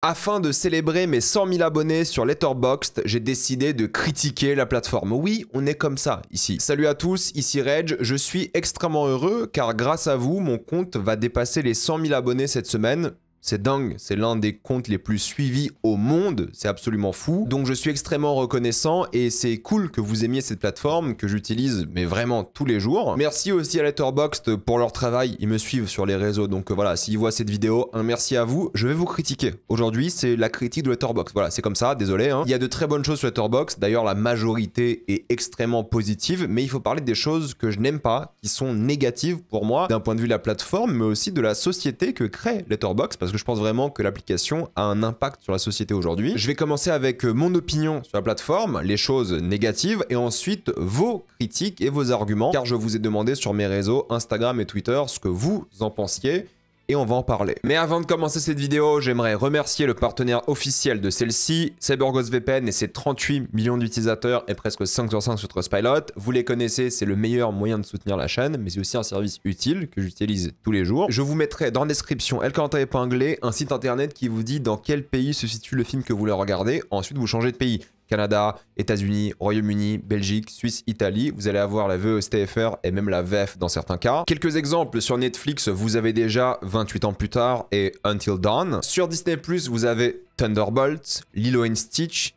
Afin de célébrer mes 100 000 abonnés sur Letterboxd, j'ai décidé de critiquer la plateforme. Oui, on est comme ça ici. Salut à tous, ici Reg. Je suis extrêmement heureux car grâce à vous, mon compte va dépasser les 100 000 abonnés cette semaine. C'est dingue, c'est l'un des comptes les plus suivis au monde, c'est absolument fou. Donc je suis extrêmement reconnaissant et c'est cool que vous aimiez cette plateforme que j'utilise mais vraiment tous les jours. Merci aussi à Letterboxd pour leur travail, ils me suivent sur les réseaux, donc voilà, s'ils voient cette vidéo, un merci à vous. Je vais vous critiquer. Aujourd'hui, c'est la critique de Letterboxd. Voilà, c'est comme ça, désolé. Il y a de très bonnes choses sur Letterboxd, d'ailleurs la majorité est extrêmement positive, mais il faut parler des choses que je n'aime pas, qui sont négatives pour moi, d'un point de vue de la plateforme, mais aussi de la société que crée Letterboxd, parce que je pense vraiment que l'application a un impact sur la société aujourd'hui. Je vais commencer avec mon opinion sur la plateforme, les choses négatives, et ensuite vos critiques et vos arguments, car je vous ai demandé sur mes réseaux Instagram et Twitter ce que vous en pensiez, et on va en parler. Mais avant de commencer cette vidéo, j'aimerais remercier le partenaire officiel de celle-ci, CyberGhost VPN et ses 38 millions d'utilisateurs et presque 5 sur 5 sur Trustpilot. Vous les connaissez, c'est le meilleur moyen de soutenir la chaîne, mais c'est aussi un service utile que j'utilise tous les jours. Je vous mettrai dans la description, elle commentaire épinglé, un site internet qui vous dit dans quel pays se situe le film que vous voulez regarder. Ensuite, vous changez de pays. Canada, États-Unis, Royaume-Uni, Belgique, Suisse, Italie. Vous allez avoir la VOSTFR et même la VF dans certains cas. Quelques exemples sur Netflix, vous avez déjà 28 ans plus tard et Until Dawn. Sur Disney+, vous avez Thunderbolt, Lilo & Stitch,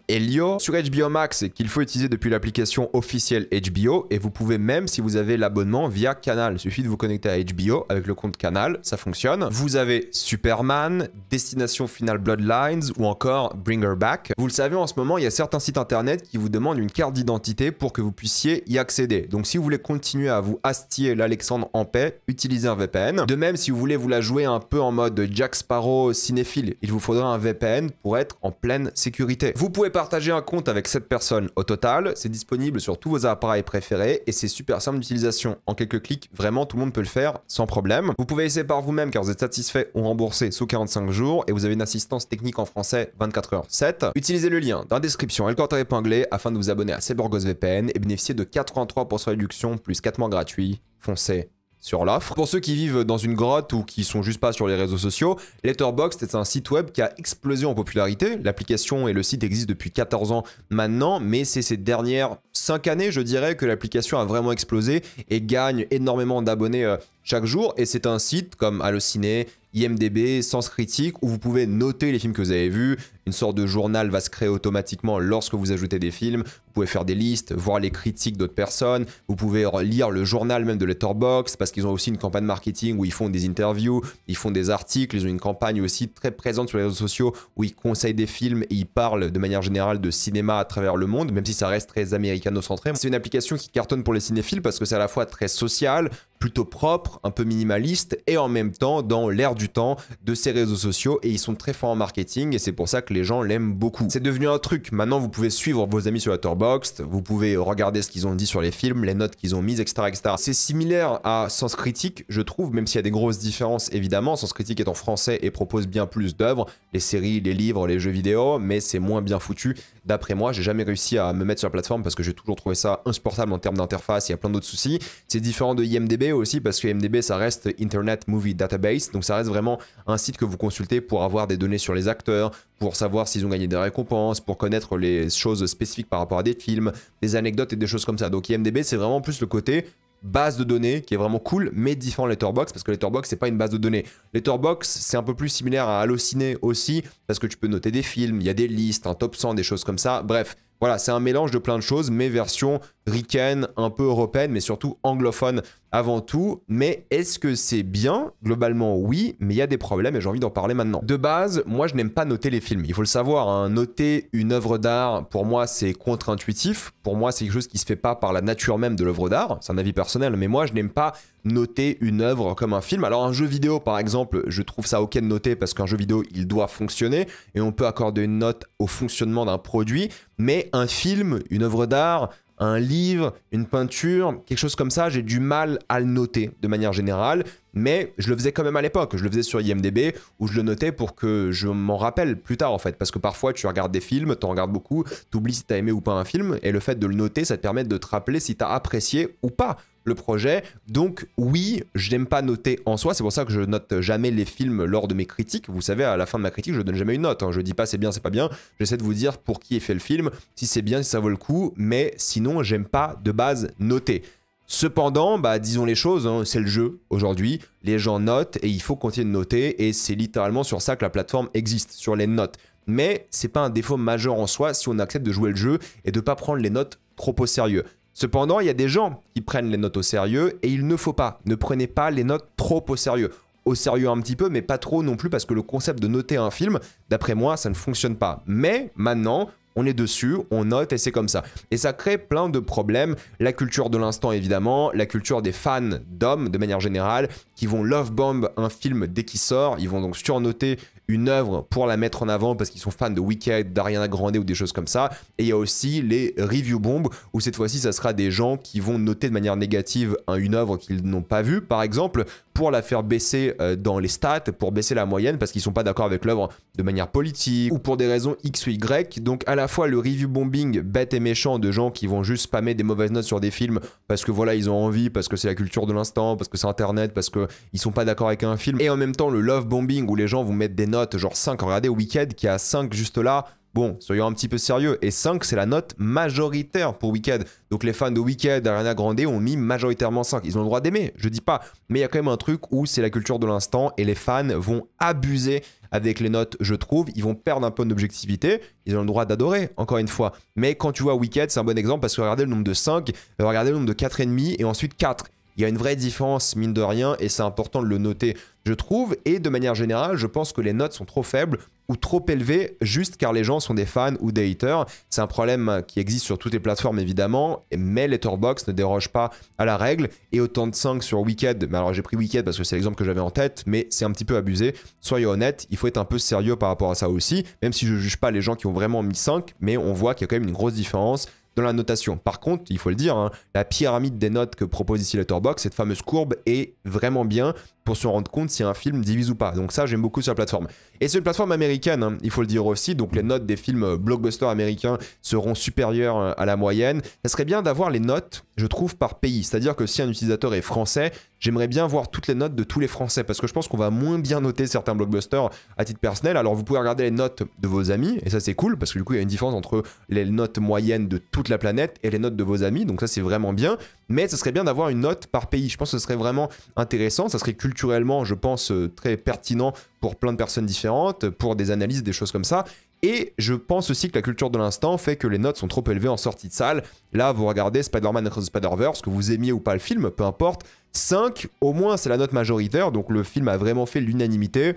Elio. Sur HBO Max, qu'il faut utiliser depuis l'application officielle HBO, et vous pouvez même, si vous avez l'abonnement, via Canal. Il suffit de vous connecter à HBO avec le compte Canal, ça fonctionne. Vous avez Superman, Destination Finale Bloodlines ou encore Bring Her Back. Vous le savez, en ce moment, il y a certains sites internet qui vous demandent une carte d'identité pour que vous puissiez y accéder. Donc si vous voulez continuer à vous hastiller l'Alexandre en paix, utilisez un VPN. De même, si vous voulez vous la jouer un peu en mode Jack Sparrow cinéphile, il vous faudra un VPN pour être en pleine sécurité. Vous pouvez partager un compte avec 7 personnes au total, c'est disponible sur tous vos appareils préférés et c'est super simple d'utilisation. En quelques clics, vraiment tout le monde peut le faire sans problème. Vous pouvez essayer par vous-même car vous êtes satisfait ou remboursé sous 45 jours et vous avez une assistance technique en français 24h/7. Utilisez le lien dans la description et le commentaire épinglé afin de vous abonner à CyberGhost VPN et bénéficier de 83% de réduction plus 4 mois gratuits. Foncez sur l'offre. Pour ceux qui vivent dans une grotte ou qui sont juste pas sur les réseaux sociaux, Letterboxd est un site web qui a explosé en popularité. L'application et le site existent depuis 14 ans maintenant, mais c'est ces dernières 5 années, je dirais, que l'application a vraiment explosé et gagne énormément d'abonnés chaque jour. Et c'est un site comme Allociné, IMDb, Sens Critique, où vous pouvez noter les films que vous avez vus. Une sorte de journal va se créer automatiquement lorsque vous ajoutez des films. Vous pouvez faire des listes, voir les critiques d'autres personnes. Vous pouvez lire le journal même de Letterboxd parce qu'ils ont aussi une campagne marketing où ils font des interviews, ils font des articles. Ils ont une campagne aussi très présente sur les réseaux sociaux où ils conseillent des films et ils parlent de manière générale de cinéma à travers le monde, même si ça reste très américano-centré. C'est une application qui cartonne pour les cinéphiles parce que c'est à la fois très social, plutôt propre, un peu minimaliste et en même temps dans l'air du temps de ces réseaux sociaux et ils sont très forts en marketing et c'est pour ça que les gens l'aiment beaucoup. C'est devenu un truc. Maintenant, vous pouvez suivre vos amis sur Letterboxd, vous pouvez regarder ce qu'ils ont dit sur les films, les notes qu'ils ont mises, etc., etc. C'est similaire à Sens Critique, je trouve, même s'il y a des grosses différences, évidemment. Sens Critique est en français et propose bien plus d'œuvres, les séries, les livres, les jeux vidéo, mais c'est moins bien foutu. D'après moi, j'ai jamais réussi à me mettre sur la plateforme parce que j'ai toujours trouvé ça insupportable en termes d'interface, il y a plein d'autres soucis. C'est différent de IMDb aussi parce que IMDb, ça reste Internet Movie Database, donc ça reste vraiment un site que vous consultez pour avoir des données sur les acteurs, pour savoir s'ils ont gagné des récompenses, pour connaître les choses spécifiques par rapport à des films, des anecdotes et des choses comme ça. Donc IMDb, c'est vraiment plus le côté base de données qui est vraiment cool, mais différent de Letterboxd parce que Letterboxd c'est pas une base de données. Letterboxd c'est un peu plus similaire à Allociné aussi parce que tu peux noter des films, il y a des listes, un top 100, des choses comme ça. Bref, voilà, c'est un mélange de plein de choses, mais version ricaine, un peu européenne, mais surtout anglophone avant tout. Mais est-ce que c'est bien? Globalement, oui, mais il y a des problèmes et j'ai envie d'en parler maintenant. De base, moi, je n'aime pas noter les films. Il faut le savoir, hein, noter une œuvre d'art, pour moi, c'est contre-intuitif. Pour moi, c'est quelque chose qui se fait pas par la nature même de l'œuvre d'art. C'est un avis personnel, mais moi, je n'aime pas noter une œuvre comme un film. Alors, un jeu vidéo, par exemple, je trouve ça ok de noter parce qu'un jeu vidéo, il doit fonctionner et on peut accorder une note au fonctionnement d'un produit. Mais un film, une œuvre d'art, un livre, une peinture, quelque chose comme ça, j'ai du mal à le noter de manière générale, mais je le faisais quand même à l'époque, je le faisais sur IMDb où je le notais pour que je m'en rappelle plus tard en fait, parce que parfois tu regardes des films, tu en regardes beaucoup, tu oublies si tu as aimé ou pas un film, et le fait de le noter, ça te permet de te rappeler si tu as apprécié ou pas le projet. Donc oui, je n'aime pas noter en soi, c'est pour ça que je note jamais les films lors de mes critiques. Vous savez, à la fin de ma critique, je donne jamais une note, hein. Je dis pas c'est bien, c'est pas bien, j'essaie de vous dire pour qui est fait le film, si c'est bien, si ça vaut le coup, mais sinon j'aime pas de base noter. Cependant, disons les choses, hein, c'est le jeu aujourd'hui, les gens notent et il faut continuer de noter et c'est littéralement sur ça que la plateforme existe, sur les notes. Mais c'est pas un défaut majeur en soi si on accepte de jouer le jeu et de pas prendre les notes trop au sérieux. Cependant, il y a des gens qui prennent les notes au sérieux et il ne faut pas. Ne prenez pas les notes trop au sérieux. Au sérieux un petit peu, mais pas trop non plus parce que le concept de noter un film, d'après moi, ça ne fonctionne pas. Mais maintenant, on est dessus, on note et c'est comme ça. Et ça crée plein de problèmes. La culture de l'instant évidemment, la culture des fans d'hommes de manière générale, qui vont love bomb un film dès qu'il sort. Ils vont donc surnoter une œuvre pour la mettre en avant parce qu'ils sont fans de Wicked, d'Ariana Grande ou des choses comme ça. Et il y a aussi les review bombs où cette fois-ci ça sera des gens qui vont noter de manière négative une œuvre qu'ils n'ont pas vue par exemple pour la faire baisser dans les stats, pour baisser la moyenne parce qu'ils sont pas d'accord avec l'œuvre de manière politique ou pour des raisons X ou Y. Donc à la fois le review bombing bête et méchant de gens qui vont juste spammer des mauvaises notes sur des films parce que voilà ils ont envie, parce que c'est la culture de l'instant, parce que c'est internet, parce qu'ils sont pas d'accord avec un film, et en même temps le love bombing où les gens vont mettre des notes genre 5, regardez Wicked qui a 5 juste là, bon, soyons un petit peu sérieux, et 5 c'est la note majoritaire pour Wicked, donc les fans de Wicked, Ariana Grande ont mis majoritairement 5, ils ont le droit d'aimer, je dis pas, mais il y a quand même un truc où c'est la culture de l'instant et les fans vont abuser avec les notes, je trouve, ils vont perdre un peu d'objectivité, ils ont le droit d'adorer, encore une fois, mais quand tu vois Wicked, c'est un bon exemple parce que regardez le nombre de 5, regardez le nombre de 4,5 et ensuite 4. Il y a une vraie différence, mine de rien, et c'est important de le noter, je trouve. Et de manière générale, je pense que les notes sont trop faibles ou trop élevées, juste car les gens sont des fans ou des haters. C'est un problème qui existe sur toutes les plateformes, évidemment, mais Letterboxd ne déroge pas à la règle. Et autant de 5 sur Wicked, mais alors j'ai pris Wicked parce que c'est l'exemple que j'avais en tête, mais c'est un petit peu abusé. Soyez honnêtes, il faut être un peu sérieux par rapport à ça aussi, même si je ne juge pas les gens qui ont vraiment mis 5, mais on voit qu'il y a quand même une grosse différence dans la notation. Par contre, il faut le dire, hein, la pyramide des notes que propose ici Letterboxd, cette fameuse courbe, est vraiment bien pour se rendre compte si un film divise ou pas. Donc ça, j'aime beaucoup sur la plateforme. Et c'est une plateforme américaine, hein, il faut le dire aussi, donc les notes des films blockbusters américains seront supérieures à la moyenne. Ça serait bien d'avoir les notes, je trouve, par pays. C'est-à-dire que si un utilisateur est français, j'aimerais bien voir toutes les notes de tous les Français, parce que je pense qu'on va moins bien noter certains blockbusters à titre personnel. Alors vous pouvez regarder les notes de vos amis, et ça c'est cool, parce que du coup il y a une différence entre les notes moyennes de toute la planète et les notes de vos amis, donc ça c'est vraiment bien. Mais ce serait bien d'avoir une note par pays. Je pense que ce serait vraiment intéressant. Ça serait culturellement, je pense, très pertinent pour plein de personnes différentes, pour des analyses, des choses comme ça. Et je pense aussi que la culture de l'instant fait que les notes sont trop élevées en sortie de salle. Là, vous regardez Spider-Man Across the Spider-Verse, que vous aimiez ou pas le film, peu importe. 5, au moins, c'est la note majoritaire. Donc le film a vraiment fait l'unanimité.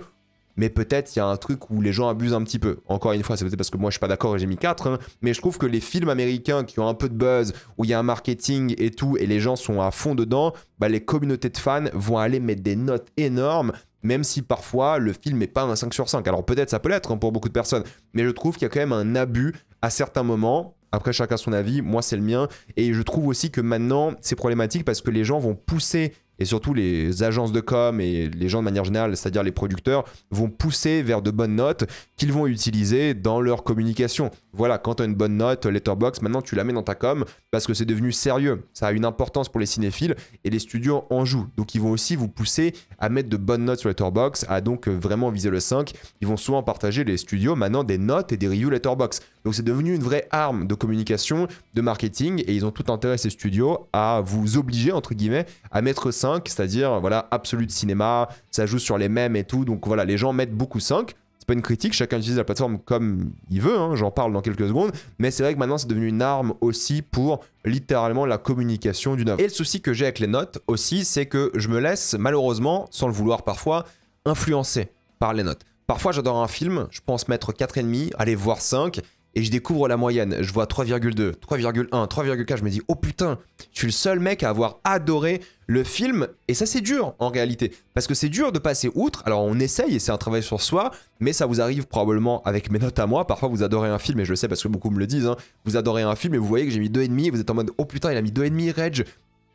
Mais peut-être il y a un truc où les gens abusent un petit peu. Encore une fois, c'est peut-être parce que moi je suis pas d'accord et j'ai mis 4, hein, mais je trouve que les films américains qui ont un peu de buzz, où il y a un marketing et tout, et les gens sont à fond dedans, les communautés de fans vont aller mettre des notes énormes, même si parfois le film n'est pas un 5 sur 5. Alors peut-être ça peut l'être, hein, pour beaucoup de personnes, mais je trouve qu'il y a quand même un abus à certains moments. Après, chacun son avis, moi c'est le mien, et je trouve aussi que maintenant c'est problématique parce que les gens vont pousser, et surtout les agences de com et les gens de manière générale, c'est-à-dire les producteurs, vont pousser vers de bonnes notes qu'ils vont utiliser dans leur communication. Voilà, quand tu as une bonne note, Letterboxd, maintenant tu la mets dans ta com parce que c'est devenu sérieux. Ça a une importance pour les cinéphiles et les studios en jouent. Donc ils vont aussi vous pousser à mettre de bonnes notes sur Letterboxd, à donc vraiment viser le 5. Ils vont souvent partager, les studios, maintenant des notes et des reviews Letterboxd. Donc c'est devenu une vraie arme de communication, de marketing, et ils ont tout intérêt, ces studios, à vous obliger, entre guillemets, à mettre 5, c'est-à-dire, voilà, absolu de cinéma, ça joue sur les mèmes et tout, donc voilà, les gens mettent beaucoup 5. C'est pas une critique, chacun utilise la plateforme comme il veut, hein, j'en parle dans quelques secondes, mais c'est vrai que maintenant c'est devenu une arme aussi pour littéralement la communication d'une œuvre. Et le souci que j'ai avec les notes aussi, c'est que je me laisse malheureusement, sans le vouloir parfois, influencer par les notes. Parfois j'adore un film, je pense mettre 4,5, aller voir 5, et je découvre la moyenne, je vois 3,2, 3,1, 3,4, je me dis oh putain, je suis le seul mec à avoir adoré le film, et ça c'est dur en réalité, parce que c'est dur de passer outre. Alors on essaye et c'est un travail sur soi, mais ça vous arrive probablement avec mes notes à moi, parfois vous adorez un film, et je le sais parce que beaucoup me le disent, hein, vous adorez un film et vous voyez que j'ai mis 2,5 et vous êtes en mode oh putain il a mis 2,5 Reg.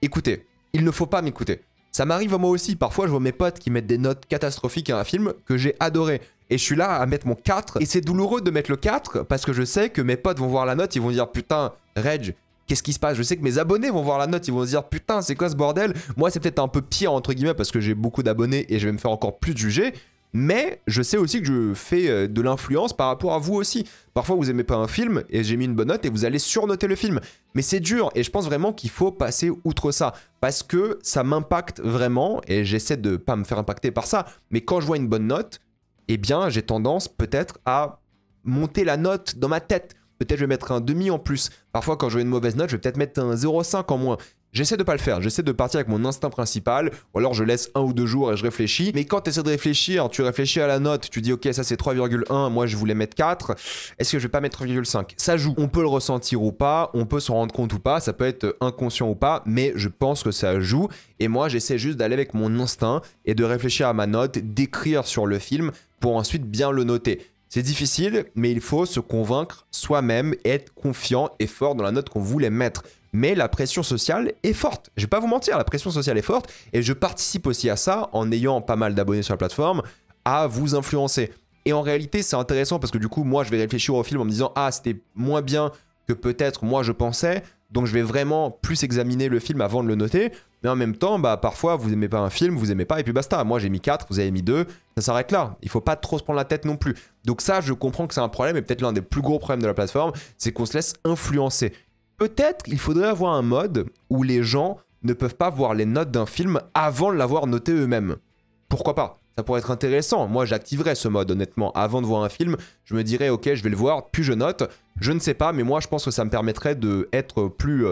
Écoutez, il ne faut pas m'écouter. Ça m'arrive à moi aussi, parfois je vois mes potes qui mettent des notes catastrophiques à un film que j'ai adoré. Et je suis là à mettre mon 4, et c'est douloureux de mettre le 4 parce que je sais que mes potes vont voir la note, ils vont dire putain, Reg, Qu'est-ce qui se passe? Je sais que mes abonnés vont voir la note, ils vont se dire putain c'est quoi ce bordel? Moi c'est peut-être un peu pire entre guillemets parce que j'ai beaucoup d'abonnés et je vais me faire encore plus juger. Mais je sais aussi que je fais de l'influence par rapport à vous aussi. Parfois vous aimez pas un film et j'ai mis une bonne note et vous allez surnoter le film. Mais c'est dur et je pense vraiment qu'il faut passer outre ça. Parce que ça m'impacte vraiment et j'essaie de pas me faire impacter par ça. Mais quand je vois une bonne note, eh bien j'ai tendance peut-être à monter la note dans ma tête. Peut-être je vais mettre un demi en plus. Parfois quand je vois une mauvaise note, je vais peut-être mettre un 0,5 en moins. J'essaie de pas le faire, j'essaie de partir avec mon instinct principal, ou alors je laisse 1 ou 2 jours et je réfléchis. Mais quand tu essaies de réfléchir, tu réfléchis à la note, tu dis ok ça c'est 3,1, moi je voulais mettre 4, est-ce que je vais pas mettre 3,5? Ça joue, on peut le ressentir ou pas, on peut s'en rendre compte ou pas, ça peut être inconscient ou pas, mais je pense que ça joue. Et moi j'essaie juste d'aller avec mon instinct et de réfléchir à ma note, d'écrire sur le film pour ensuite bien le noter. C'est difficile, mais il faut se convaincre soi-même et être confiant et fort dans la note qu'on voulait mettre. Mais la pression sociale est forte. Je vais pas vous mentir, la pression sociale est forte et je participe aussi à ça en ayant pas mal d'abonnés sur la plateforme à vous influencer. Et en réalité, c'est intéressant parce que du coup, moi, je vais réfléchir au film en me disant « Ah, c'était moins bien que peut-être moi je pensais ». Donc, je vais vraiment plus examiner le film avant de le noter. Mais en même temps, bah, parfois, vous aimez pas un film, vous aimez pas et puis basta. Moi, j'ai mis 4, vous avez mis 2, ça s'arrête là. Il faut pas trop se prendre la tête non plus. Donc ça, je comprends que c'est un problème et peut-être l'un des plus gros problèmes de la plateforme, c'est qu'on se laisse influencer. Peut-être qu'il faudrait avoir un mode où les gens ne peuvent pas voir les notes d'un film avant de l'avoir noté eux-mêmes. Pourquoi pas? Ça pourrait être intéressant. Moi, j'activerais ce mode, honnêtement. Avant de voir un film, je me dirais, ok, je vais le voir, puis je note. Je ne sais pas, mais moi, je pense que ça me permettrait d'être plus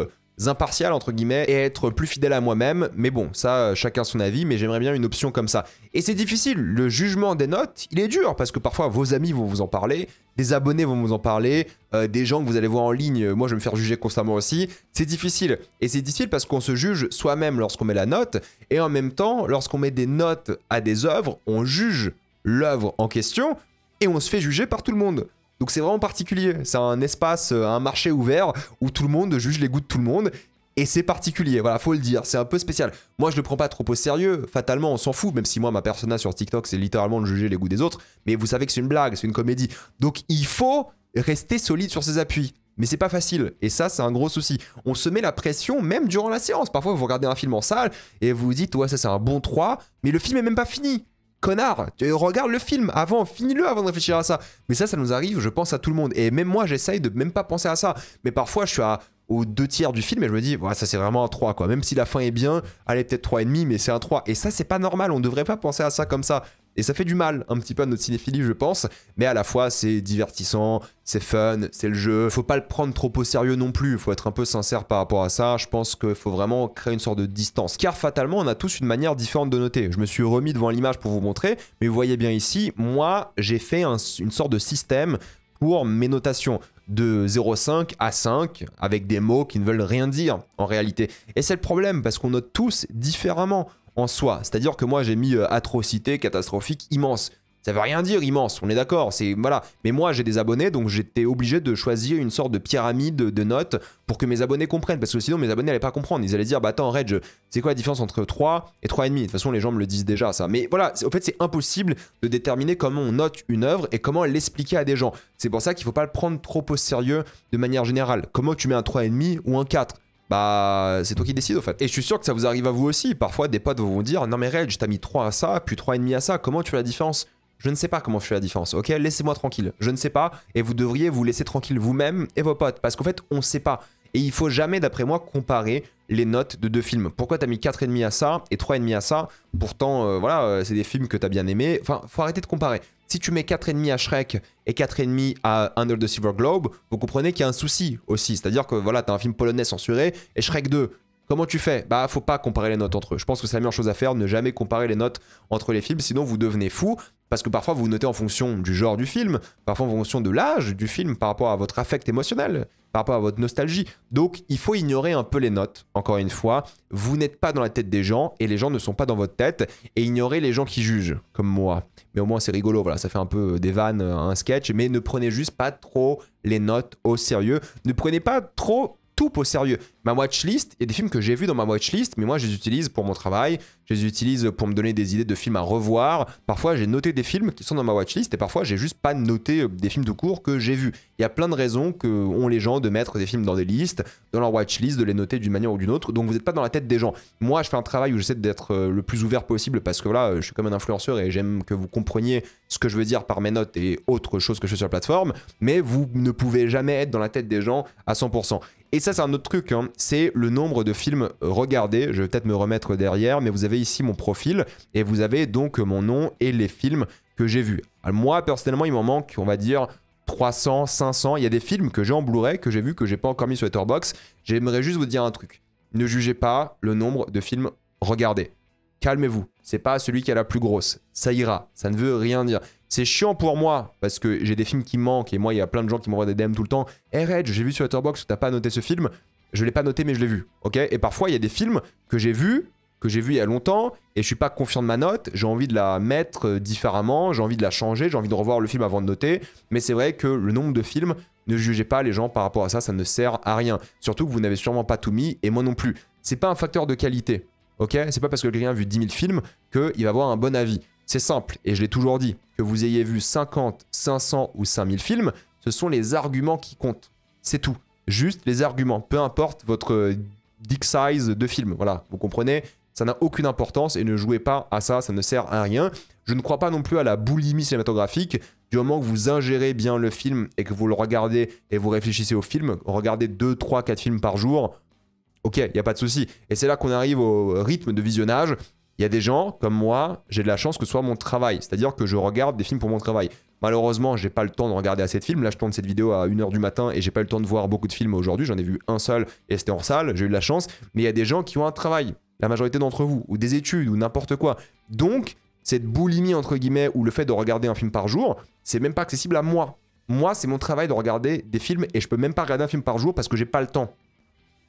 impartial, entre guillemets, et être plus fidèle à moi-même. Mais bon, ça, chacun son avis, mais j'aimerais bien une option comme ça. Et c'est difficile. Le jugement des notes, il est dur, parce que parfois, vos amis vont vous en parler, des abonnés vont vous en parler, des gens que vous allez voir en ligne, moi, je vais me faire juger constamment aussi. C'est difficile. Et c'est difficile parce qu'on se juge soi-même lorsqu'on met la note, et en même temps, lorsqu'on met des notes à des œuvres, on juge l'œuvre en question, et on se fait juger par tout le monde. Donc c'est vraiment particulier, c'est un espace, un marché ouvert où tout le monde juge les goûts de tout le monde et c'est particulier, voilà, faut le dire, c'est un peu spécial. Moi je le prends pas trop au sérieux, fatalement on s'en fout, même si moi ma persona sur TikTok c'est littéralement de juger les goûts des autres, mais vous savez que c'est une blague, c'est une comédie. Donc il faut rester solide sur ses appuis. Mais c'est pas facile, et ça c'est un gros souci. On se met la pression même durant la séance. Parfois vous regardez un film en salle et vous vous dites ouais ça c'est un bon 3, mais le film est même pas fini. Connard, tu regardes le film avant, finis-le avant de réfléchir à ça. Mais ça nous arrive, je pense à tout le monde. Et même moi, j'essaye de même pas penser à ça. Mais parfois, je suis aux 2/3 du film et je me dis, ouais, ça c'est vraiment un 3, quoi. Même si la fin est bien, allez, peut-être 3,5, mais c'est un 3. Et ça, c'est pas normal, on devrait pas penser à ça comme ça. Et ça fait du mal, un petit peu à notre cinéphilie, je pense. Mais à la fois, c'est divertissant, c'est fun, c'est le jeu. Faut pas le prendre trop au sérieux non plus. Faut être un peu sincère par rapport à ça. Je pense qu'il faut vraiment créer une sorte de distance. Car fatalement, on a tous une manière différente de noter. Je me suis remis devant l'image pour vous montrer. Mais vous voyez bien ici, moi, j'ai fait une sorte de système pour mes notations de 0,5 à 5 avec des mots qui ne veulent rien dire en réalité. Et c'est le problème parce qu'on note tous différemment en soi. C'est-à-dire que moi j'ai mis atrocité, catastrophique, immense. Ça veut rien dire immense, on est d'accord, c'est voilà. Mais moi j'ai des abonnés donc j'étais obligé de choisir une sorte de pyramide de notes pour que mes abonnés comprennent parce que sinon mes abonnés n'allaient pas comprendre. Ils allaient dire bah attends Reg, c'est quoi la différence entre 3 et 3,5? De toute façon les gens me le disent déjà ça. Mais voilà, en fait c'est impossible de déterminer comment on note une œuvre et comment l'expliquer à des gens. C'est pour ça qu'il ne faut pas le prendre trop au sérieux de manière générale. Comment tu mets un 3,5 ou un 4? Bah c'est toi qui décides au fait. Et je suis sûr que ça vous arrive à vous aussi. Parfois des potes vont vous dire non mais Reg, t'as mis 3 à ça, puis 3,5 à ça, comment tu fais la différence? Je ne sais pas comment je fais la différence, ok? Laissez-moi tranquille. Je ne sais pas et vous devriez vous laisser tranquille vous-même et vos potes parce qu'en fait on ne sait pas. Et il faut jamais d'après moi comparer les notes de deux films. Pourquoi t'as mis 4,5 à ça et 3,5 à ça? Pourtant voilà, c'est des films que t'as bien aimés. Enfin faut arrêter de comparer. Si tu mets 4,5 à Shrek et 4,5 à Under the Silver Globe, vous comprenez qu'il y a un souci aussi. C'est-à-dire que voilà, t'as un film polonais censuré et Shrek 2. Comment tu fais? Bah faut pas comparer les notes entre eux. Je pense que c'est la meilleure chose à faire, ne jamais comparer les notes entre les films, sinon vous devenez fou. Parce que parfois vous notez en fonction du genre du film, parfois en fonction de l'âge du film, par rapport à votre affect émotionnel, par rapport à votre nostalgie. Donc il faut ignorer un peu les notes, encore une fois. Vous n'êtes pas dans la tête des gens et les gens ne sont pas dans votre tête. Et ignorez les gens qui jugent, comme moi. Mais au moins c'est rigolo, voilà, ça fait un peu des vannes, un sketch. Mais ne prenez juste pas trop les notes au sérieux. Ne prenez pas trop tout au sérieux. Ma watchlist, il y a des films que j'ai vus dans ma watchlist, mais moi je les utilise pour mon travail, je les utilise pour me donner des idées de films à revoir. Parfois j'ai noté des films qui sont dans ma watchlist et parfois j'ai juste pas noté des films de cours que j'ai vus. Il y a plein de raisons que ont les gens de mettre des films dans des listes, dans leur watchlist, de les noter d'une manière ou d'une autre. Donc vous n'êtes pas dans la tête des gens. Moi je fais un travail où j'essaie d'être le plus ouvert possible parce que voilà, je suis comme un influenceur et j'aime que vous compreniez ce que je veux dire par mes notes et autres choses que je fais sur la plateforme, mais vous ne pouvez jamais être dans la tête des gens à 100%. Et ça, c'est un autre truc, hein, c'est le nombre de films regardés. Je vais peut-être me remettre derrière, mais vous avez ici mon profil et vous avez donc mon nom et les films que j'ai vus. Alors moi, personnellement, il m'en manque, on va dire, 300, 500. Il y a des films que j'ai en Blu-ray, que j'ai vus, que j'ai pas encore mis sur Letterboxd. J'aimerais juste vous dire un truc. Ne jugez pas le nombre de films regardés. Calmez-vous, c'est pas celui qui a la plus grosse. Ça ira, ça ne veut rien dire. C'est chiant pour moi parce que j'ai des films qui me manquent et moi il y a plein de gens qui m'envoient des DM tout le temps. Hey Reg, j'ai vu sur Letterboxd que t'as pas noté ce film. Je l'ai pas noté mais je l'ai vu, ok? Et parfois il y a des films que j'ai vus il y a longtemps et je suis pas confiant de ma note. J'ai envie de la mettre différemment, j'ai envie de la changer, j'ai envie de revoir le film avant de noter. Mais c'est vrai que le nombre de films, ne jugez pas les gens par rapport à ça, ça ne sert à rien. Surtout que vous n'avez sûrement pas tout mis et moi non plus. C'est pas un facteur de qualité. Ok, c'est pas parce que quelqu'un a vu 10 000 films qu'il va avoir un bon avis. C'est simple, et je l'ai toujours dit, que vous ayez vu 50, 500 ou 5000 films, ce sont les arguments qui comptent. C'est tout. Juste les arguments. Peu importe votre dick size de film. Voilà, vous comprenez? Ça n'a aucune importance et ne jouez pas à ça, ça ne sert à rien. Je ne crois pas non plus à la boulimie cinématographique. Du moment que vous ingérez bien le film et que vous le regardez et vous réfléchissez au film, regardez 2, 3, 4 films par jour. Ok, il n'y a pas de souci. Et c'est là qu'on arrive au rythme de visionnage. Il y a des gens, comme moi, j'ai de la chance que ce soit mon travail. C'est-à-dire que je regarde des films pour mon travail. Malheureusement, j'ai pas le temps de regarder assez de films. Là, je tourne cette vidéo à 1h du matin et j'ai pas eu le temps de voir beaucoup de films aujourd'hui. J'en ai vu un seul et c'était en salle. J'ai eu de la chance. Mais il y a des gens qui ont un travail. La majorité d'entre vous. Ou des études ou n'importe quoi. Donc, cette boulimie, entre guillemets, ou le fait de regarder un film par jour, c'est même pas accessible à moi. Moi, c'est mon travail de regarder des films et je peux même pas regarder un film par jour parce que j'ai pas le temps.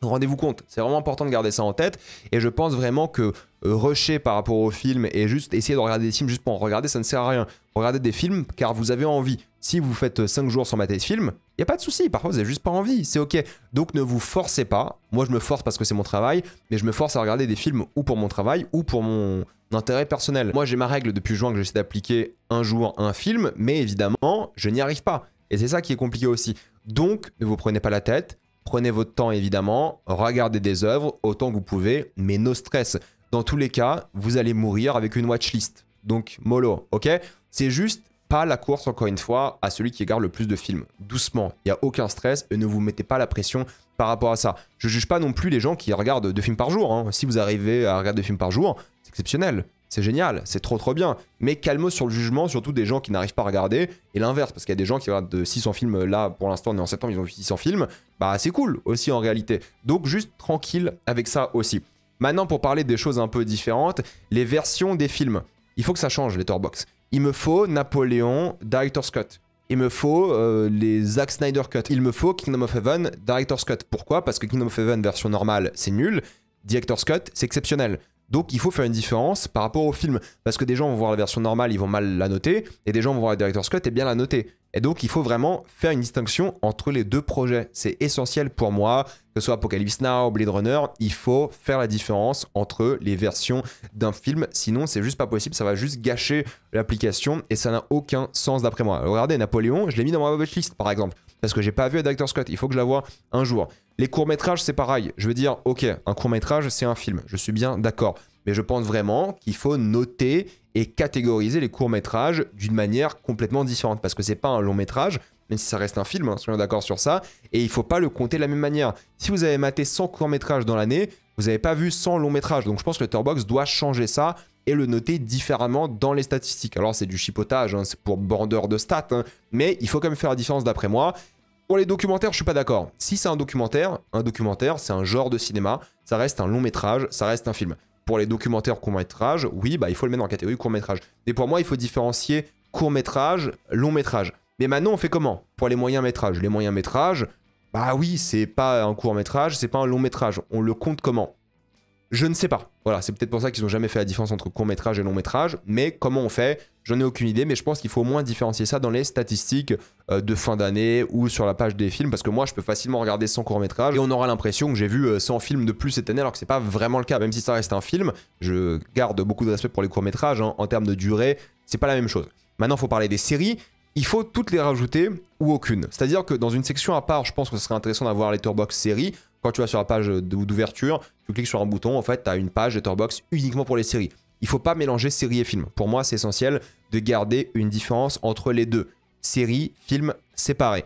Rendez-vous compte, c'est vraiment important de garder ça en tête et je pense vraiment que rusher par rapport au film et juste essayer de regarder des films juste pour en regarder, ça ne sert à rien. Regardez des films car vous avez envie. Si vous faites 5 jours sans mater ce film, il n'y a pas de souci, parfois vous n'avez juste pas envie, c'est ok. Donc ne vous forcez pas, moi je me force parce que c'est mon travail, mais je me force à regarder des films ou pour mon travail ou pour mon intérêt personnel. Moi j'ai ma règle depuis juin que j'essaie d'appliquer un jour un film, mais évidemment je n'y arrive pas. Et c'est ça qui est compliqué aussi. Donc ne vous prenez pas la tête. Prenez votre temps évidemment, regardez des œuvres autant que vous pouvez, mais no stress. Dans tous les cas, vous allez mourir avec une watchlist. Donc mollo, ok? C'est juste pas la course encore une fois à celui qui regarde le plus de films. Doucement, il n'y a aucun stress et ne vous mettez pas la pression par rapport à ça. Je juge pas non plus les gens qui regardent 2 films par jour. Hein. Si vous arrivez à regarder 2 films par jour, c'est exceptionnel. C'est génial, c'est trop bien. Mais calme sur le jugement, surtout des gens qui n'arrivent pas à regarder. Et l'inverse, parce qu'il y a des gens qui regardent 600 films. Là, pour l'instant, on est en septembre, ils ont vu 600 films. Bah, c'est cool aussi en réalité. Donc, juste tranquille avec ça aussi. Maintenant, pour parler des choses un peu différentes, les versions des films. Il faut que ça change, Letterboxd. Il me faut Napoléon Director's Cut. Il me faut les Zack Snyder Cut. Il me faut Kingdom of Heaven Director's Cut. Pourquoi? Parce que Kingdom of Heaven version normale, c'est nul. Director's Cut, c'est exceptionnel. Donc il faut faire une différence par rapport au film. Parce que des gens vont voir la version normale, ils vont mal la noter. Et des gens vont voir la Director's Cut et bien la noter. Et donc il faut vraiment faire une distinction entre les deux projets. C'est essentiel pour moi, que ce soit Apocalypse Now, Blade Runner, il faut faire la différence entre les versions d'un film. Sinon c'est juste pas possible, ça va juste gâcher l'application et ça n'a aucun sens d'après moi. Alors, regardez, Napoléon, je l'ai mis dans ma watchlist par exemple. Parce que j'ai pas vu la Director's Cut, il faut que je la voie un jour. Les courts-métrages, c'est pareil. Je veux dire, ok, un court-métrage, c'est un film. Je suis bien d'accord. Mais je pense vraiment qu'il faut noter et catégoriser les courts-métrages d'une manière complètement différente. Parce que c'est pas un long-métrage, même si ça reste un film, hein, soyons d'accord sur ça. Et il faut pas le compter de la même manière. Si vous avez maté 100 courts-métrages dans l'année, vous n'avez pas vu 100 longs-métrages. Donc je pense que Letterboxd doit changer ça et le noter différemment dans les statistiques. Alors c'est du chipotage, hein, c'est pour border de stats, hein, mais il faut quand même faire la différence d'après moi. Pour les documentaires, je suis pas d'accord. Si c'est un documentaire, c'est un genre de cinéma, ça reste un long métrage, ça reste un film. Pour les documentaires court-métrage, oui, bah, il faut le mettre en catégorie court-métrage. Mais pour moi, il faut différencier court-métrage, long-métrage. Mais maintenant, on fait comment? Pour les moyens-métrages. Les moyens-métrages, bah oui, c'est pas un court-métrage, c'est pas un long-métrage. On le compte comment? Je ne sais pas. Voilà, c'est peut-être pour ça qu'ils n'ont jamais fait la différence entre court-métrage et long-métrage. Mais comment on fait? J'en ai aucune idée, mais je pense qu'il faut au moins différencier ça dans les statistiques de fin d'année ou sur la page des films, parce que moi, je peux facilement regarder 100 courts-métrages et on aura l'impression que j'ai vu 100 films de plus cette année, alors que c'est pas vraiment le cas. Même si ça reste un film, je garde beaucoup de respect pour les courts-métrages, hein, en termes de durée, c'est pas la même chose. Maintenant, il faut parler des séries. Il faut toutes les rajouter ou aucune. C'est-à-dire que dans une section à part, je pense que ce serait intéressant d'avoir Letterboxd séries. Quand tu vas sur la page d'ouverture, tu cliques sur un bouton, en fait, tu as une page Letterboxd uniquement pour les séries. Il ne faut pas mélanger séries et films. Pour moi, c'est essentiel de garder une différence entre les deux. Séries, films séparés.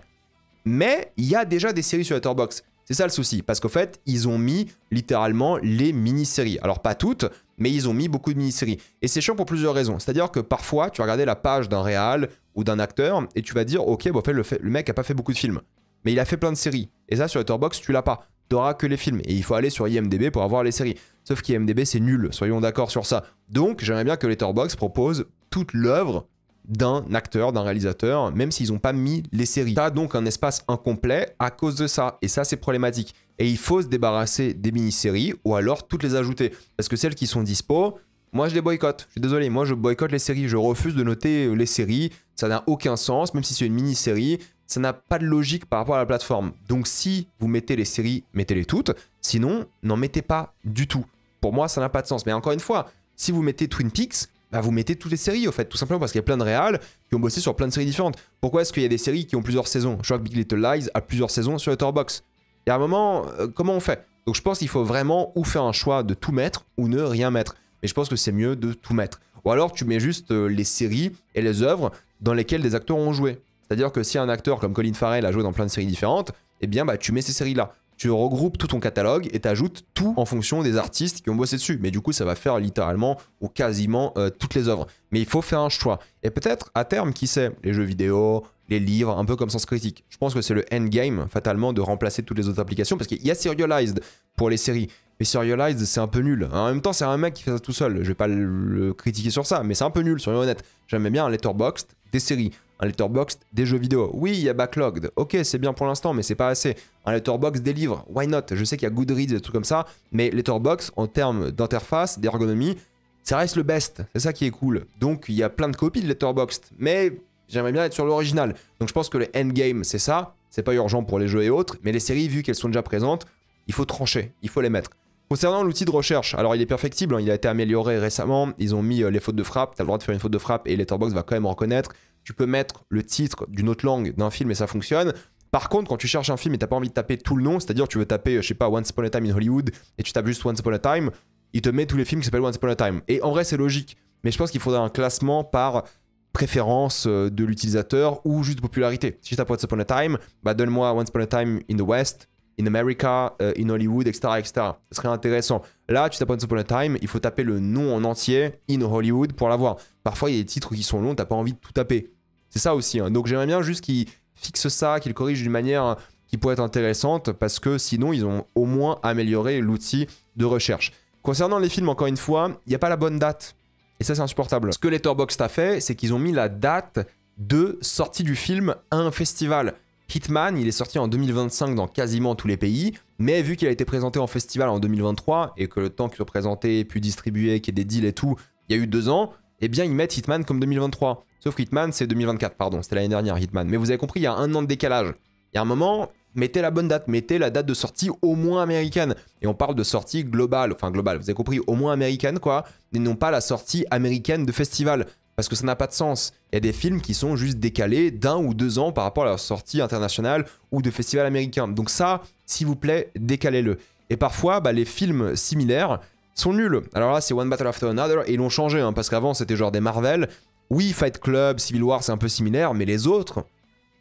Mais il y a déjà des séries sur Letterboxd. C'est ça le souci, parce qu'en fait, ils ont mis littéralement les mini-séries. Alors pas toutes, mais ils ont mis beaucoup de mini-séries. Et c'est chiant pour plusieurs raisons. C'est-à-dire que parfois, tu vas regarder la page d'un réal ou d'un acteur et tu vas dire, ok, bon, en fait, le mec a pas fait beaucoup de films. Mais il a fait plein de séries. Et ça, sur Letterboxd, tu l'as pas. Tu n'auras que les films. Et il faut aller sur IMDb pour avoir les séries. Sauf qu'IMDb, c'est nul. Soyons d'accord sur ça. Donc, j'aimerais bien que Letterboxd propose toute l'œuvre d'un acteur, d'un réalisateur, même s'ils n'ont pas mis les séries. Tu as donc un espace incomplet à cause de ça. Et ça, c'est problématique. Et il faut se débarrasser des mini-séries ou alors toutes les ajouter. Parce que celles qui sont dispo, moi, je les boycotte. Je suis désolé, moi, je boycotte les séries. Je refuse de noter les séries. Ça n'a aucun sens, même si c'est une mini-série. Ça n'a pas de logique par rapport à la plateforme. Donc, si vous mettez les séries, mettez-les toutes. Sinon, n'en mettez pas du tout. Pour moi, ça n'a pas de sens. Mais encore une fois, si vous mettez Twin Peaks, bah vous mettez toutes les séries, au fait, tout simplement parce qu'il y a plein de réals qui ont bossé sur plein de séries différentes. Pourquoi est-ce qu'il y a des séries qui ont plusieurs saisons? Je crois que Big Little Lies a plusieurs saisons sur Letterboxd. Il y a un moment, comment on fait? Donc je pense qu'il faut vraiment ou faire un choix de tout mettre ou ne rien mettre. Mais je pense que c'est mieux de tout mettre. Ou alors tu mets juste les séries et les œuvres dans lesquelles des acteurs ont joué. C'est-à-dire que si un acteur comme Colin Farrell a joué dans plein de séries différentes, eh bien bah, tu mets ces séries-là. Tu regroupes tout ton catalogue et tu ajoutes tout en fonction des artistes qui ont bossé dessus. Mais du coup, ça va faire littéralement ou quasiment toutes les œuvres. Mais il faut faire un choix. Et peut-être, à terme, qui sait, les jeux vidéo, les livres, un peu comme Sens Critique. Je pense que c'est le endgame, fatalement, de remplacer toutes les autres applications. Parce qu'il y a Serialized pour les séries. Mais Serialized, c'est un peu nul. En même temps, c'est un mec qui fait ça tout seul. Je vais pas le critiquer sur ça, mais c'est un peu nul, soyons honnêtes. J'aimais bien un Letterboxd des séries. Un Letterboxd des jeux vidéo. Oui, il y a Backlogged. Ok, c'est bien pour l'instant, mais c'est pas assez. Un Letterboxd des livres. Why not? Je sais qu'il y a Goodreads et des trucs comme ça, mais Letterboxd, en termes d'interface, d'ergonomie, ça reste le best. C'est ça qui est cool. Donc, il y a plein de copies de Letterboxd, mais j'aimerais bien être sur l'original. Donc, je pense que le endgame, c'est ça. C'est pas urgent pour les jeux et autres, mais les séries, vu qu'elles sont déjà présentes, il faut trancher, il faut les mettre. Concernant l'outil de recherche, alors il est perfectible, hein, il a été amélioré récemment, ils ont mis les fautes de frappe, tu as le droit de faire une faute de frappe et Letterboxd va quand même reconnaître. Tu peux mettre le titre d'une autre langue d'un film et ça fonctionne. Par contre, quand tu cherches un film et tu n'as pas envie de taper tout le nom, c'est-à-dire tu veux taper, je sais pas, Once Upon a Time in Hollywood et tu tapes juste Once Upon a Time, il te met tous les films qui s'appellent Once Upon a Time. Et en vrai, c'est logique, mais je pense qu'il faudrait un classement par préférence de l'utilisateur ou juste de popularité. Si je tape Once Upon a Time, bah donne-moi Once Upon a Time in the West, in America, in Hollywood, etc., etc. Ce serait intéressant. Là, tu tapes Once Upon a Time, il faut taper le nom en entier, in Hollywood, pour l'avoir. Parfois, il y a des titres qui sont longs, t'as pas envie de tout taper. C'est ça aussi. Hein. Donc, j'aimerais bien juste qu'ils fixent ça, qu'ils le corrigent d'une manière qui pourrait être intéressante, parce que sinon, ils ont au moins amélioré l'outil de recherche. Concernant les films, encore une fois, il n'y a pas la bonne date. Et ça, c'est insupportable. Ce que Letterboxd a fait, c'est qu'ils ont mis la date de sortie du film à un festival. Hitman, il est sorti en 2025 dans quasiment tous les pays, mais vu qu'il a été présenté en festival en 2023 et que le temps qu'il soit présenté, puis distribué, qu'il y ait des deals et tout, il y a eu 2 ans, eh bien ils mettent Hitman comme 2023. Sauf que Hitman, c'est 2024, pardon, c'était l'année dernière Hitman. Mais vous avez compris, il y a 1 an de décalage. Il y a un moment, mettez la bonne date, mettez la date de sortie au moins américaine. Et on parle de sortie globale, enfin globale, vous avez compris, au moins américaine quoi, et non pas la sortie américaine de festival. Parce que ça n'a pas de sens. Il y a des films qui sont juste décalés d'1 ou 2 ans par rapport à leur sortie internationale ou de festival américain. Donc ça, s'il vous plaît, décalez-le. Et parfois, bah, les films similaires sont nuls. Alors là, c'est One Battle After Another, et ils l'ont changé, hein, parce qu'avant, c'était genre des Marvel. Oui, Fight Club, Civil War, c'est un peu similaire, mais les autres,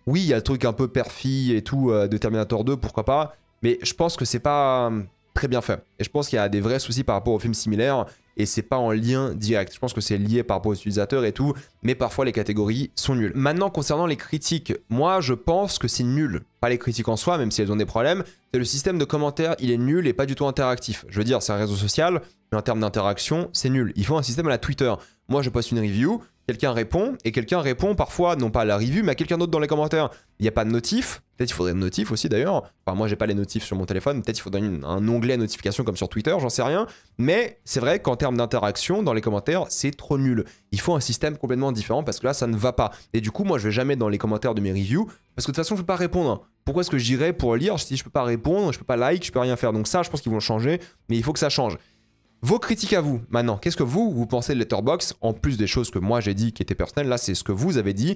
oui, il y a le truc un peu perfide et tout de Terminator 2, pourquoi pas. Mais je pense que c'est pas très bien fait. Et je pense qu'il y a des vrais soucis par rapport aux films similaires, et c'est pas en lien direct. Je pense que c'est lié par rapport aux utilisateurs et tout, mais parfois les catégories sont nulles. Maintenant, concernant les critiques, moi je pense que c'est nul. Pas les critiques en soi, même si elles ont des problèmes, c'est le système de commentaires, il est nul et pas du tout interactif. Je veux dire, c'est un réseau social, mais en termes d'interaction, c'est nul. Il faut un système à la Twitter. Moi je poste une review, quelqu'un répond, et quelqu'un répond parfois, non pas à la review, mais à quelqu'un d'autre dans les commentaires. Il n'y a pas de notif, peut-être il faudrait une notif aussi d'ailleurs. Enfin, moi j'ai pas les notifs sur mon téléphone, peut-être il faudrait un onglet notification comme sur Twitter, j'en sais rien. Mais c'est vrai qu'en termes d'interaction dans les commentaires, c'est trop nul. Il faut un système complètement différent parce que là ça ne va pas. Et du coup, moi je vais jamais dans les commentaires de mes reviews parce que de toute façon je peux pas répondre. Pourquoi est-ce que j'irais pour lire si je peux pas répondre, je peux pas like, je peux rien faire. Donc ça, je pense qu'ils vont le changer, mais il faut que ça change. Vos critiques à vous, maintenant, qu'est-ce que vous pensez de Letterboxd? En plus des choses que moi j'ai dit qui étaient personnelles, là c'est ce que vous avez dit.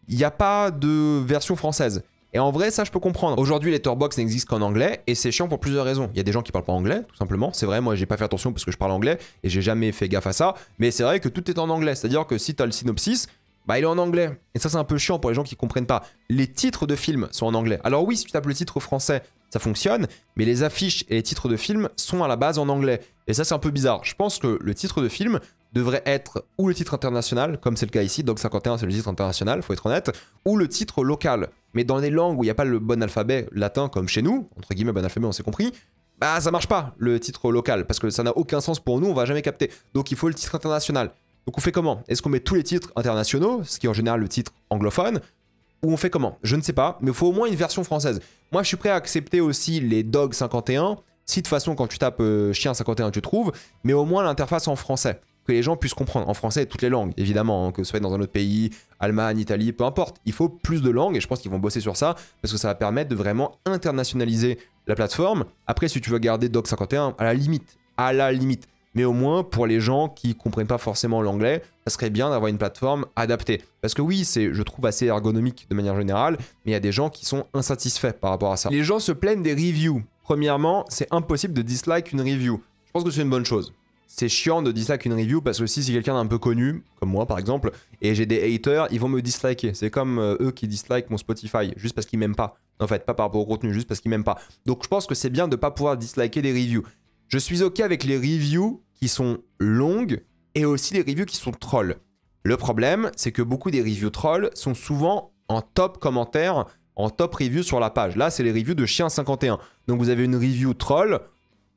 Il n'y a pas de version française. Et en vrai, ça je peux comprendre. Aujourd'hui, Letterboxd n'existe qu'en anglais et c'est chiant pour plusieurs raisons. Il y a des gens qui parlent pas anglais, tout simplement. C'est vrai, moi j'ai pas fait attention parce que je parle anglais et j'ai jamais fait gaffe à ça. Mais c'est vrai que tout est en anglais. C'est-à-dire que si tu as le synopsis, bah il est en anglais. Et ça c'est un peu chiant pour les gens qui comprennent pas. Les titres de films sont en anglais. Alors oui, si tu tapes le titre français, ça fonctionne, mais les affiches et les titres de films sont à la base en anglais. Et ça, c'est un peu bizarre. Je pense que le titre de film devrait être ou le titre international, comme c'est le cas ici, Dog 51 c'est le titre international, faut être honnête, ou le titre local. Mais dans des langues où il n'y a pas le bon alphabet latin, comme chez nous, entre guillemets bon alphabet, on s'est compris, bah ça marche pas, le titre local, parce que ça n'a aucun sens pour nous, on va jamais capter. Donc il faut le titre international. Donc on fait comment? Est-ce qu'on met tous les titres internationaux, ce qui est en général le titre anglophone, ou on fait comment? Je ne sais pas, mais il faut au moins une version française. Moi, je suis prêt à accepter aussi les Dog 51, si de toute façon, quand tu tapes Chien 51, tu trouves, mais au moins l'interface en français, que les gens puissent comprendre. En français, toutes les langues, évidemment, hein, que ce soit dans un autre pays, Allemagne, Italie, peu importe. Il faut plus de langues, et je pense qu'ils vont bosser sur ça, parce que ça va permettre de vraiment internationaliser la plateforme. Après, si tu veux garder Dog 51, à la limite. Mais au moins, pour les gens qui comprennent pas forcément l'anglais, ça serait bien d'avoir une plateforme adaptée. Parce que oui, c'est, je trouve, assez ergonomique de manière générale, mais il y a des gens qui sont insatisfaits par rapport à ça. Les gens se plaignent des reviews. Premièrement, c'est impossible de dislike une review. Je pense que c'est une bonne chose. C'est chiant de dislike une review parce que si c'est quelqu'un d'un peu connu, comme moi par exemple, et j'ai des haters, ils vont me disliker. C'est comme eux qui dislikent mon Spotify, juste parce qu'ils m'aiment pas. En fait, pas par rapport au contenu, juste parce qu'ils m'aiment pas. Donc je pense que c'est bien de pas pouvoir disliker des reviews. Je suis ok avec les reviews qui sont longues et aussi les reviews qui sont trolls. Le problème, c'est que beaucoup des reviews trolls sont souvent en top commentaire, en top review sur la page. Là, c'est les reviews de Chien 51. Donc vous avez une review troll.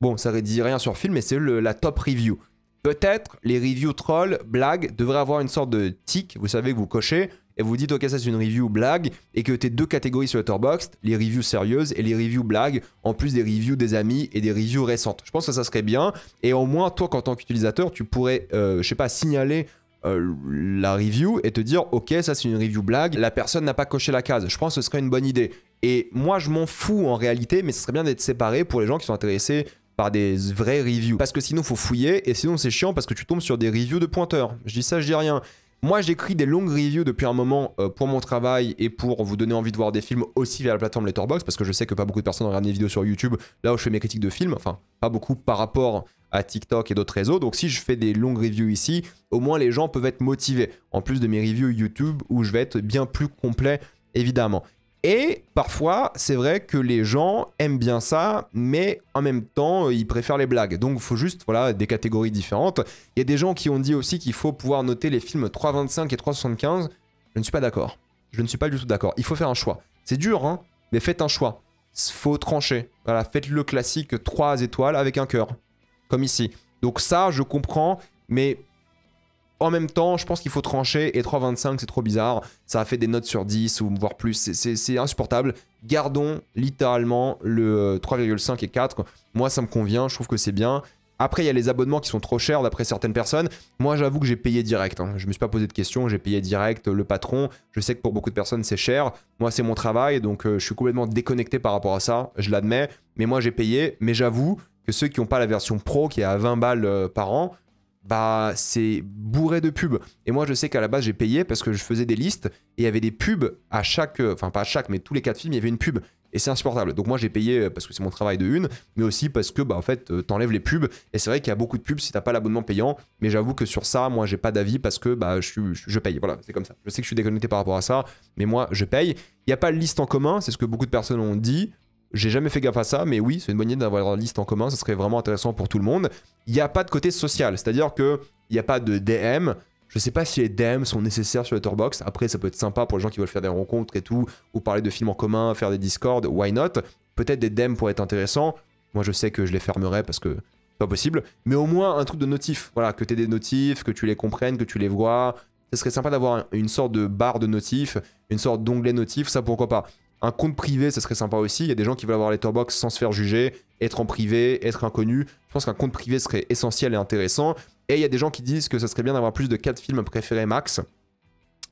Bon, ça ne dit rien sur film, mais c'est la top review. Peut-être les reviews troll, blagues, devraient avoir une sorte de tic, vous savez, que vous cochez, et vous dites, ok, ça c'est une review blague, et que tu as deux catégories sur Letterboxd, les reviews sérieuses et les reviews blagues, en plus des reviews des amis et des reviews récentes. Je pense que ça serait bien, et au moins, toi, en tant qu'utilisateur, tu pourrais, je sais pas, signaler la review et te dire, ok, ça c'est une review blague, la personne n'a pas coché la case. Je pense que ce serait une bonne idée. Et moi, je m'en fous en réalité, mais ce serait bien d'être séparé pour les gens qui sont intéressés par des vraies reviews. Parce que sinon, il faut fouiller, et sinon, c'est chiant parce que tu tombes sur des reviews de pointeurs. Je dis ça, je dis rien. Moi, j'écris des longues reviews depuis un moment pour mon travail et pour vous donner envie de voir des films aussi via la plateforme Letterboxd, parce que je sais que pas beaucoup de personnes regardent des vidéos sur YouTube, là où je fais mes critiques de films, enfin, pas beaucoup par rapport à TikTok et d'autres réseaux. Donc si je fais des longues reviews ici, au moins les gens peuvent être motivés, en plus de mes reviews YouTube où je vais être bien plus complet, évidemment. Et parfois, c'est vrai que les gens aiment bien ça, mais en même temps, ils préfèrent les blagues. Donc, il faut juste, voilà, des catégories différentes. Il y a des gens qui ont dit aussi qu'il faut pouvoir noter les films 3,25 et 3,75. Je ne suis pas d'accord. Je ne suis pas du tout d'accord. Il faut faire un choix. C'est dur, hein, mais faites un choix. Faut trancher. Voilà, faites le classique 3 étoiles avec un cœur, comme ici. Donc ça, je comprends, mais en même temps, je pense qu'il faut trancher, et 3,25 c'est trop bizarre, ça a fait des notes sur 10 ou voire plus, c'est insupportable. Gardons littéralement le 3,5 et 4, moi ça me convient, je trouve que c'est bien. Après il y a les abonnements qui sont trop chers d'après certaines personnes, moi j'avoue que j'ai payé direct, hein. Je me suis pas posé de questions, j'ai payé direct le patron, je sais que pour beaucoup de personnes c'est cher, moi c'est mon travail, donc je suis complètement déconnecté par rapport à ça, je l'admets, mais moi j'ai payé, mais j'avoue que ceux qui n'ont pas la version pro qui est à 20 balles par an, bah c'est bourré de pubs. Et moi je sais qu'à la base j'ai payé parce que je faisais des listes et il y avait des pubs à chaque, enfin pas à chaque, mais tous les 4 films il y avait une pub. Et c'est insupportable. Donc moi j'ai payé parce que c'est mon travail de une, mais aussi parce que bah en fait t'enlèves les pubs. Et c'est vrai qu'il y a beaucoup de pubs si t'as pas l'abonnement payant. Mais j'avoue que sur ça, moi j'ai pas d'avis parce que bah je paye. Voilà, c'est comme ça. Je sais que je suis déconnecté par rapport à ça, mais moi je paye. Il n'y a pas de liste en commun, c'est ce que beaucoup de personnes ont dit. J'ai jamais fait gaffe à ça, mais oui, c'est une bonne idée d'avoir une liste en commun, ça serait vraiment intéressant pour tout le monde. Il n'y a pas de côté social, c'est-à-dire qu'il n'y a pas de DM. Je sais pas si les DM sont nécessaires sur Letterboxd. Après, ça peut être sympa pour les gens qui veulent faire des rencontres et tout, ou parler de films en commun, faire des Discord, why not? Peut-être des DM pourraient être intéressants. Moi, je sais que je les fermerai parce que c'est pas possible. Mais au moins un truc de notif. Voilà, que tu aies des notifs, que tu les comprennes, que tu les vois. ce serait sympa d'avoir une sorte de barre de notif, une sorte d'onglet notif, ça pourquoi pas. Un compte privé, ça serait sympa aussi. Il y a des gens qui veulent avoir Letterboxd sans se faire juger, être en privé, être inconnu. Je pense qu'un compte privé serait essentiel et intéressant. Et il y a des gens qui disent que ça serait bien d'avoir plus de 4 films préférés max. Ça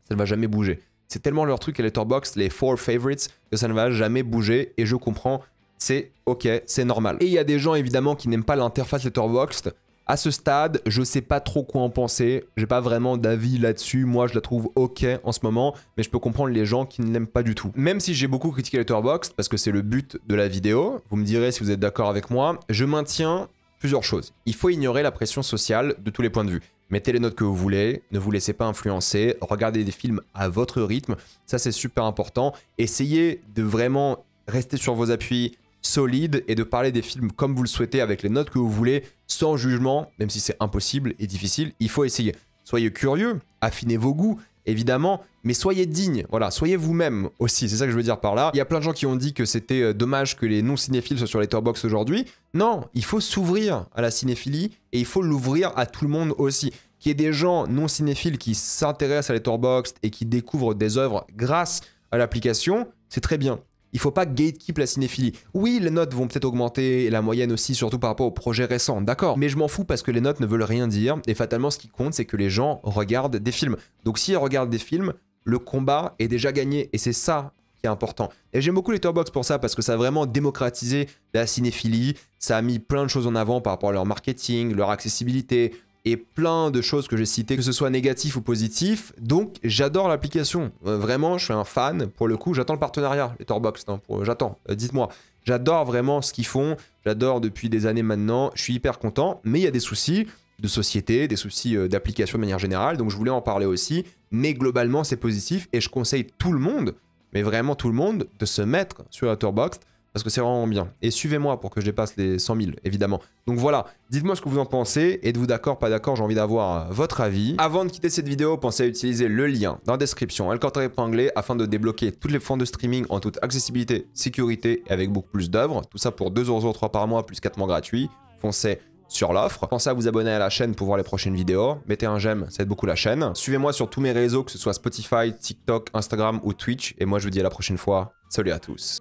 ne va jamais bouger. C'est tellement leur truc à Letterboxd, les 4 favorites, que ça ne va jamais bouger. Et je comprends, c'est ok, c'est normal. Et il y a des gens évidemment qui n'aiment pas l'interface Letterboxd. À ce stade, je sais pas trop quoi en penser, j'ai pas vraiment d'avis là-dessus, moi je la trouve ok en ce moment, mais je peux comprendre les gens qui ne l'aiment pas du tout. Même si j'ai beaucoup critiqué Letterboxd, parce que c'est le but de la vidéo, vous me direz si vous êtes d'accord avec moi, je maintiens plusieurs choses. Il faut ignorer la pression sociale de tous les points de vue. Mettez les notes que vous voulez, ne vous laissez pas influencer, regardez des films à votre rythme, ça c'est super important. Essayez de vraiment rester sur vos appuis, solide et de parler des films comme vous le souhaitez avec les notes que vous voulez sans jugement, même si c'est impossible et difficile, il faut essayer. Soyez curieux, affinez vos goûts, évidemment, mais soyez digne, voilà, soyez vous-même aussi, c'est ça que je veux dire par là. Il y a plein de gens qui ont dit que c'était dommage que les non-cinéphiles soient sur Letterboxd aujourd'hui. Non, il faut s'ouvrir à la cinéphilie et il faut l'ouvrir à tout le monde aussi. Qu'il y ait des gens non-cinéphiles qui s'intéressent à Letterboxd et qui découvrent des œuvres grâce à l'application, c'est très bien. Il faut pas gatekeep la cinéphilie. Oui, les notes vont peut-être augmenter, et la moyenne aussi, surtout par rapport aux projets récents, d'accord. Mais je m'en fous parce que les notes ne veulent rien dire, et fatalement, ce qui compte, c'est que les gens regardent des films. Donc s'ils regardent des films, le combat est déjà gagné, et c'est ça qui est important. Et j'aime beaucoup Letterboxd pour ça, parce que ça a vraiment démocratisé la cinéphilie, ça a mis plein de choses en avant par rapport à leur marketing, leur accessibilité, et plein de choses que j'ai citées, que ce soit négatif ou positif. Donc j'adore l'application, vraiment je suis un fan. Pour le coup j'attends le partenariat Letterboxd, hein, j'attends, dites-moi. J'adore vraiment ce qu'ils font, j'adore depuis des années maintenant, je suis hyper content, mais il y a des soucis de société, des soucis d'application de manière générale, donc je voulais en parler aussi, mais globalement c'est positif et je conseille tout le monde, mais vraiment tout le monde, de se mettre sur Letterboxd, parce que c'est vraiment bien. Et suivez-moi pour que je dépasse les 100 000, évidemment. Donc voilà, dites-moi ce que vous en pensez. Êtes-vous d'accord, pas d'accord? J'ai envie d'avoir votre avis. Avant de quitter cette vidéo, pensez à utiliser le lien dans la description, le épinglé, afin de débloquer toutes les formes de streaming en toute accessibilité, sécurité et avec beaucoup plus d'œuvres. Tout ça pour 2,03€ par mois, plus 4 mois gratuits. Foncez sur l'offre. Pensez à vous abonner à la chaîne pour voir les prochaines vidéos. Mettez un j'aime, ça aide beaucoup la chaîne. Suivez-moi sur tous mes réseaux, que ce soit Spotify, TikTok, Instagram ou Twitch. Et moi, je vous dis à la prochaine fois. Salut à tous.